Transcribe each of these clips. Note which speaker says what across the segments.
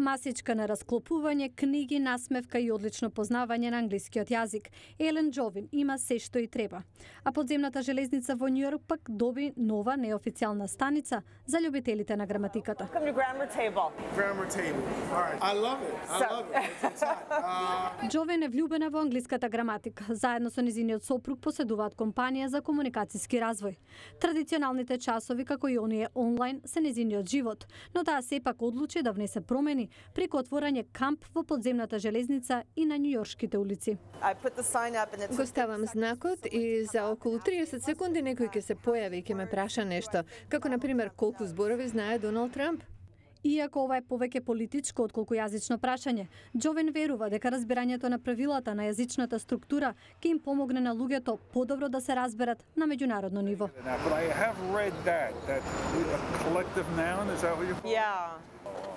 Speaker 1: Масичка на расклопување, книги, насмевка и одлично познавање на англискиот јазик. Елен Джовин има се што и треба. А подземната железница во Њујорк пак доби нова неофицијална станица за љубителите на граматиката. Джовин е влюбена во англиската граматика. Заедно со низиниот сопруг поседуваат компанија за комуникацијски развој. Традиционалните часови, како и оние онлайн, се низиниот живот, но таа сепак одлучи да внесе промени преку отворање камп во подземната железница и на њујоршките улици.
Speaker 2: Го ставам знакот и за околу 30 секунди некој ќе се појави и ќе ме праша нешто, како на пример колку зборови знае Доналд Трамп.
Speaker 1: Иако ова е повеќе политичко отколку јазично прашање, Джовин верува дека разбирањето на правилата на јазичната структура ќе им помогне на луѓето подобро да се разберат на меѓународно ниво.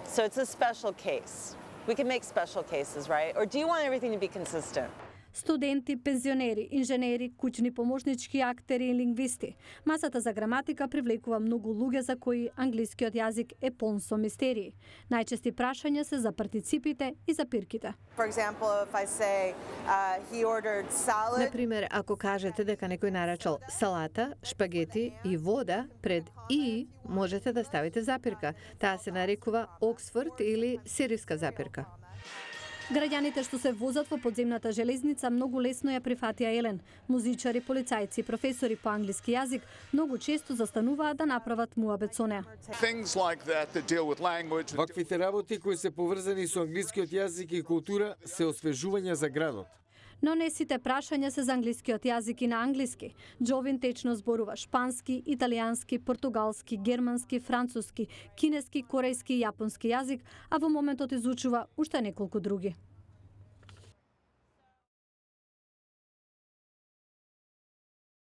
Speaker 3: So it's a special case. We can make special cases, right? Or do you want everything to be consistent?
Speaker 1: Студенти, пензионери, инженери, куќни помошнички актери и лингвисти. Масата за граматика привлекува многу луѓе за кои англискиот јазик е полн со мистерии. Најчести прашања се за партиципите и за пирките.
Speaker 3: For example, if I say he ordered salad.
Speaker 2: Например, ако кажете дека некој нарачал салата, шпагети и вода, пред и можете да ставите запирка. Таа се нарекува Оксфорд или сирийска запирка.
Speaker 1: Граѓаните што се возат во подземната железница многу лесно ја прифатија Елен. Музичари, полицајци, професори по англиски јазик многу често застануваат да направат муабет со неа.
Speaker 4: Ваквите работи кои се поврзани со англискиот јазик и култура се освежување за градот.
Speaker 1: Но не сите прашања се за англискиот јазик и на англиски. Джовин течно зборува шпански, италијански, португалски, германски, француски, кинески, корејски и јапонски јазик, а во моментот изучува уште неколку други.